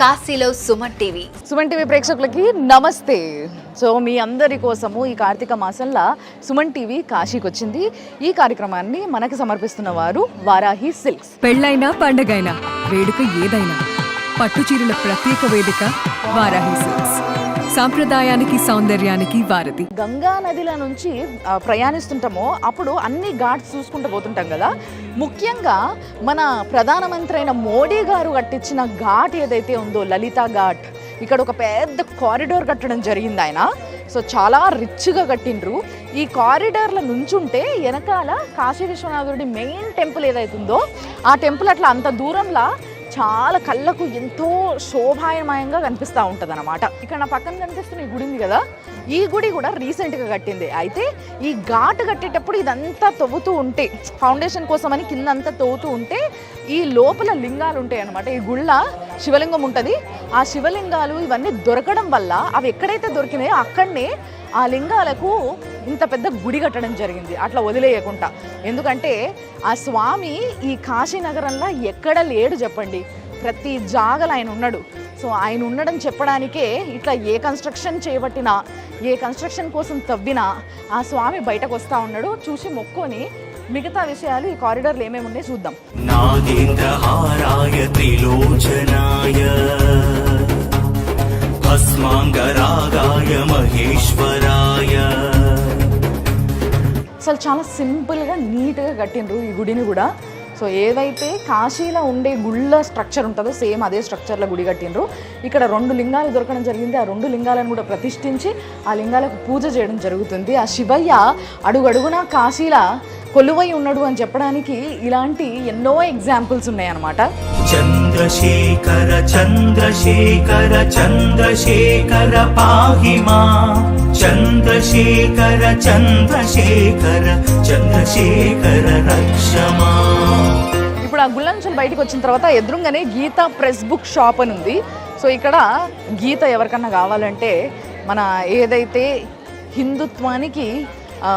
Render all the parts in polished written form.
కాశీలో సుమన్ టీవీ ప్రేక్షకులకి నమస్తే. సో మీ అందరి కోసము ఈ కార్తీక మాసంలో సుమన్ టీవీ కాశీకి వచ్చింది. ఈ కార్యక్రమాన్ని మనకు సమర్పిస్తున్న వారు వారాహి సిల్క్స్. పెళ్ళైనా పండగైనా వేడుక ఏదైనా పట్టు చీరల ప్రత్యేక వేదిక వారాహి సిల్క్స్. సాంప్రదాయానికి సౌందర్యానికి వారధి. గంగా నదిల నుంచి ప్రయాణిస్తుంటామో అప్పుడు అన్ని ఘాట్స్ చూసుకుంటూ పోతుంటాం కదా. ముఖ్యంగా మన ప్రధానమంత్రి అయిన మోడీ గారు కట్టించిన ఘాట్ ఏదైతే ఉందో లలితా ఘాట్, ఇక్కడ ఒక పెద్ద కారిడార్ కట్టడం జరిగింది ఆయన. సో చాలా రిచ్గా కట్టిండ్రు. ఈ కారిడార్ల నుంచుంటే వెనకాల కాశీ విశ్వనాథుడి మెయిన్ టెంపుల్ ఏదైతుందో ఆ టెంపుల్ అట్లా అంత దూరంలో చాలా కళ్ళకు ఎంతో శోభాయమయంగా కనిపిస్తూ ఉంటుంది అన్నమాట. ఇక్కడ నా పక్కన కనిపిస్తున్న ఈ గుడి ఉంది కదా, ఈ గుడి కూడా రీసెంట్గా కట్టింది. అయితే ఈ ఘాట్ కట్టేటప్పుడు ఇదంతా తవ్వుతూ ఉంటే, ఫౌండేషన్ కోసం అని కింద అంతా తవ్వుతూ ఉంటే ఈ లోపల లింగాలు ఉంటాయి అన్నమాట. ఈ గుళ్ళ శివలింగం ఉంటుంది. ఆ శివలింగాలు ఇవన్నీ దొరకడం వల్ల అవి ఎక్కడైతే దొరికినాయో అక్కడనే ఆ లింగాలకు ఇంత పెద్ద గుడి కట్టడం జరిగింది, అట్లా వదిలేయకుండా. ఎందుకంటే ఆ స్వామి ఈ కాశీ నగరంలో ఎక్కడ లేడు చెప్పండి, ప్రతి జాగలు ఆయన ఉన్నాడు. సో ఆయన ఉండడం చెప్పడానికే ఇట్లా ఏ కన్స్ట్రక్షన్ చేయబట్టినా, ఏ కన్స్ట్రక్షన్ కోసం తవ్వినా ఆ స్వామి బయటకు వస్తూ ఉన్నాడు. చూసి మొక్కుని మిగతా విషయాలు ఈ కారిడార్లు ఏమేమి ఉన్నాయి చూద్దాం. నాగేంద్రహారాయ త్రిలోచనాయ భస్మాంగరాగాయ మహేశ్వరాయ. అసలు చాలా సింపుల్గా నీట్గా కట్టిండ్రు ఈ గుడిని కూడా. సో ఏదైతే కాశీలో ఉండే గుళ్ళ స్ట్రక్చర్ ఉంటుందో సేమ్ అదే స్ట్రక్చర్లో గుడి కట్టిండ్రు. ఇక్కడ 2 లింగాలు దొరకడం జరిగింది. ఆ 2 లింగాలను కూడా ప్రతిష్ఠించి ఆ లింగాలకు పూజ చేయడం జరుగుతుంది. ఆ శివయ్య అడుగడుగునా కాశీలా కొలువై ఉన్నాడు అని చెప్పడానికి ఇలాంటి ఎన్నో ఎగ్జాంపుల్స్ ఉన్నాయన్నమాట. చంద్రశేఖర చంద్రశేఖర చంద్రశేఖర పాహిమా, చంద్రశేఖర చంద్రశేఖర చంద్రశేఖర రక్షమా. ఇప్పుడు ఆ గుళ్ళ నుంచి బయటకు వచ్చిన తర్వాత ఎదురుగానే గీత ప్రెస్ బుక్ షాప్ అని ఉంది. సో ఇక్కడ గీత ఎవరికన్నా కావాలంటే, మన ఏదైతే హిందుత్వానికి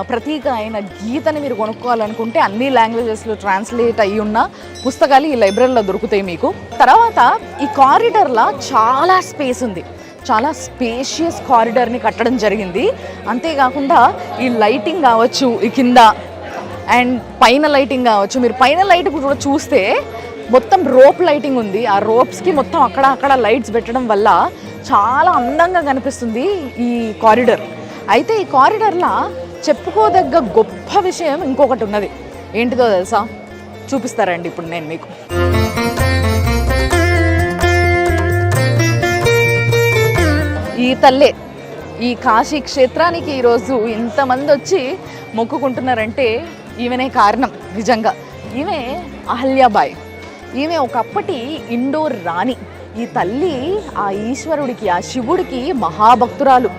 ప్రతీక అయిన గీతని మీరు కొనుక్కోవాలనుకుంటే అన్ని లాంగ్వేజెస్లో ట్రాన్స్లేట్ అయ్యి ఉన్న పుస్తకాలు ఈ లైబ్రరీలో దొరుకుతాయి మీకు. తర్వాత ఈ కారిడార్లో చాలా స్పేస్ ఉంది, చాలా స్పేషియస్ కారిడార్ని కట్టడం జరిగింది. అంతేకాకుండా ఈ లైటింగ్ కావచ్చు, ఈ కింద అండ్ పైన లైటింగ్ కావచ్చు. మీరు పైన లైట్ కూడా చూస్తే మొత్తం రోప్ లైటింగ్ ఉంది. ఆ రోప్స్కి మొత్తం అక్కడ లైట్స్ పెట్టడం వల్ల చాలా అందంగా కనిపిస్తుంది ఈ కారిడార్. అయితే ఈ కారిడార్లో చెప్పుకోదగ్గ గొప్ప విషయం ఇంకొకటి ఉన్నది. ఏంటిదో తెలుసా? చూపిస్తారండి ఇప్పుడు నేను మీకు. ఈ తల్లే ఈ కాశీ క్షేత్రానికి ఈరోజు ఇంతమంది వచ్చి మొక్కుకుంటున్నారంటే ఈమెనే కారణం. నిజంగా ఈమె అహల్యాబాయ్. ఈమె ఒకప్పటి ఇండోర్ రాణి. ఈ తల్లి ఆ ఈశ్వరుడికి, ఆ శివుడికి మహాభక్తురాలు.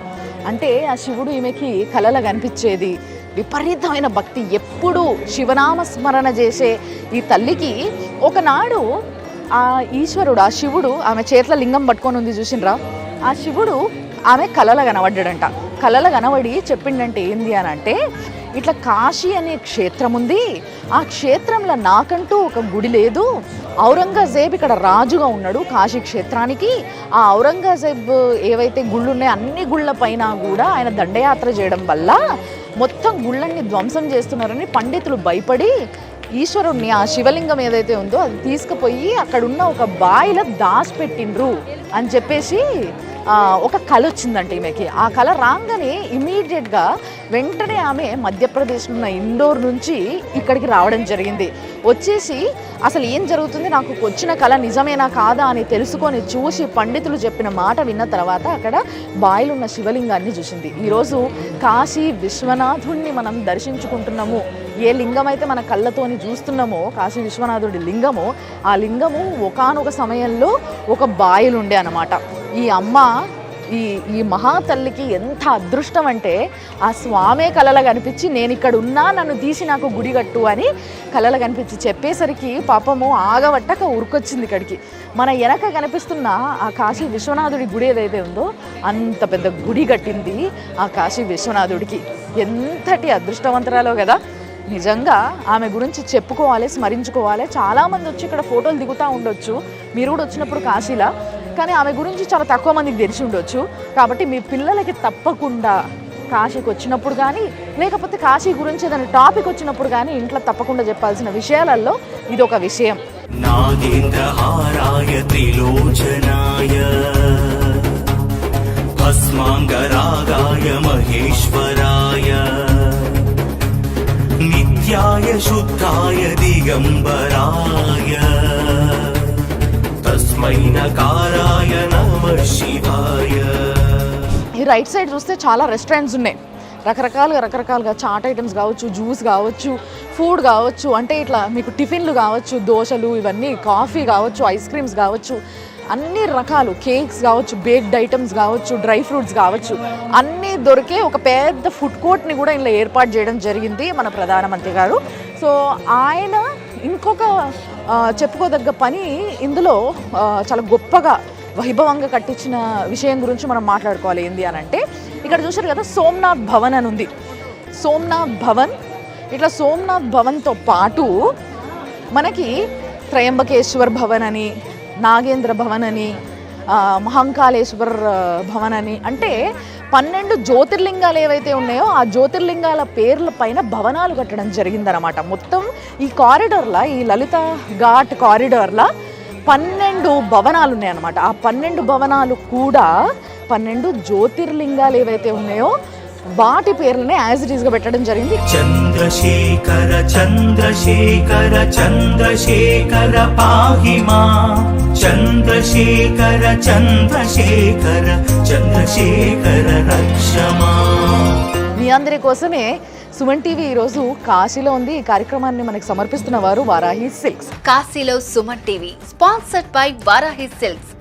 అంటే ఆ శివుడు ఈమెకి కలల కనిపించేది. విపరీతమైన భక్తి, ఎప్పుడూ శివనామ స్మరణ చేసే ఈ తల్లికి ఒకనాడు ఆ ఈశ్వరుడు, ఆ శివుడు ఆమె చేతిలో లింగం పట్టుకొని ఉంది చూసినరా, ఆ శివుడు ఆమె కలల కనబడ్డాడంట. కలల కనబడి చెప్పిండంటే ఏంది అని అంటే, ఇట్లా కాశీ అనే క్షేత్రం ఉంది, ఆ క్షేత్రంలో నాకంటూ ఒక గుడి లేదు. ఔరంగజేబ్ ఇక్కడ రాజుగా ఉన్నాడు కాశీ క్షేత్రానికి. ఆ ఔరంగజేబ్ ఏవైతే గుళ్ళు ఉన్నాయో అన్ని గుళ్ళ పైన కూడా ఆయన దండయాత్ర చేయడం వల్ల మొత్తం గుళ్ళన్ని ధ్వంసం చేస్తున్నారని పండితులు భయపడి ఈశ్వరుణ్ణి, ఆ శివలింగం ఏదైతే ఉందో అది తీసుకుపోయి అక్కడున్న ఒక బావిలో దాచిపెట్టిండ్రు అని చెప్పేసి ఒక కళ వచ్చిందంట ఈమెకి. ఆ కళ రాగానే ఇమీడియట్గా వెంటనే ఆమె మధ్యప్రదేశ్లో ఉన్న ఇండోర్ నుంచి ఇక్కడికి రావడం జరిగింది. వచ్చేసి అసలు ఏం జరుగుతుంది, నాకు వచ్చిన కళ నిజమేనా కాదా అని తెలుసుకొని చూసి పండితులు చెప్పిన మాట విన్న తర్వాత అక్కడ బావిలో ఉన్న శివలింగాన్ని చూసింది. ఈరోజు కాశీ విశ్వనాథుడిని మనం దర్శించుకుంటున్నాము. ఏ లింగం అయితే మన కళ్ళతోని చూస్తున్నామో కాశీ విశ్వనాథుడి లింగము, ఆ లింగము ఒకానొక సమయంలో ఒక బావిలో ఉండే అన్నమాట. ఈ అమ్మ ఈ మహాతల్లికి ఎంత అదృష్టం అంటే, ఆ స్వామే కలల కనిపించి నేను ఇక్కడ ఉన్నా, నన్ను తీసి నాకు గుడి కట్టు అని కలల కనిపించి చెప్పేసరికి పాపము ఆగవట్టక ఉరికొచ్చింది ఇక్కడికి. మన వెనక కనిపిస్తున్న ఆ కాశీ విశ్వనాథుడి గుడి ఏదైతే ఉందో అంత పెద్ద గుడి కట్టింది ఆ కాశీ విశ్వనాథుడికి. ఎంతటి అదృష్టవంతరాలో కదా. నిజంగా ఆమె గురించి చెప్పుకోవాలి, స్మరించుకోవాలి. చాలామంది వచ్చి ఇక్కడ ఫోటోలు దిగుతూ ఉండొచ్చు. మీరు కూడా వచ్చినప్పుడు కాశీలో కానీ ఆమె గురించి చాలా తక్కువ మందికి తెలిసి ఉండొచ్చు. కాబట్టి మీ పిల్లలకి తప్పకుండా కాశీకి వచ్చినప్పుడు కానీ, లేకపోతే కాశీ గురించి ఏదైనా టాపిక్ వచ్చినప్పుడు కానీ ఇంట్లో తప్పకుండా చెప్పాల్సిన విషయాలలో ఇది ఒక విషయం. నాగేంద్రహారాయ త్రిలోచనాయ భస్మాంగరాగాయ మహేశ్వరాయ నిత్యాయ శుద్ధాయ దిగంబరాయ తస్మై నకారాయ నమః శివాయ. ఈ రైట్ సైడ్ చూస్తే చాలా రెస్టారెంట్స్ ఉన్నాయి. రకరకాలుగా చాట్ ఐటమ్స్ కావచ్చు, జ్యూస్ కావచ్చు, ఫుడ్ కావచ్చు, అంటే ఇట్లా మీకు టిఫిన్లు కావచ్చు, దోశలు, ఇవన్నీ కాఫీ కావచ్చు, ఐస్ క్రీమ్స్ కావచ్చు, అన్ని రకాలు కేక్స్ కావచ్చు, బేక్డ్ ఐటమ్స్ కావచ్చు, డ్రై ఫ్రూట్స్ కావచ్చు, అన్నీ దొరికే ఒక పెద్ద ఫుడ్ కోర్ట్ని కూడా ఇలా ఏర్పాటు చేయడం జరిగింది మన ప్రధానమంత్రి గారు. సో ఆయన ఇంకొక చెప్పుకోదగ్గ పని ఇందులో చాలా గొప్పగా వైభవంగా కట్టించిన విషయం గురించి మనం మాట్లాడుకోవాలి. ఏంది అని అంటే, ఇక్కడ చూసారు కదా సోమనాథ్ భవన్ అని ఉంది. సోమనాథ్ భవన్, ఇట్లా సోమనాథ్ భవన్తో పాటు మనకి త్రయంబకేశ్వర్ భవన్ అని, నాగేంద్ర భవన్ అని, మహంకాళేశ్వర్ భవన్ అని, అంటే 12 జ్యోతిర్లింగాలు ఏవైతే ఉన్నాయో ఆ జ్యోతిర్లింగాల పేర్ల పైన భవనాలు కట్టడం జరిగిందనమాట. మొత్తం ఈ కారిడార్లా, ఈ లలిత ఘాట్ కారిడార్లా 12 భవనాలు ఉన్నాయన్నమాట. ఆ 12 భవనాలు కూడా 12 జ్యోతిర్లింగాలు ఏవైతే ఉన్నాయో వాటి పేర్లనే యాజ్ ఇట్ ఈస్గా పెట్టడం జరిగింది. చంద్రశేఖర చంద్రశేఖర చంద్రశేఖర పాహిమా చంద్రశేఖర చంద్రశేఖర చంద్రశేఖర రక్షమా. మీ అందరి కోసమే సుమన్ టీవీ ఈరోజు కాశీలో ఉంది. ఈ కార్యక్రమాన్ని మనకి సమర్పిస్తున్న వారు వారాహి సిల్క్స్. కాశీలో Suman TV sponsored by Varahi silks.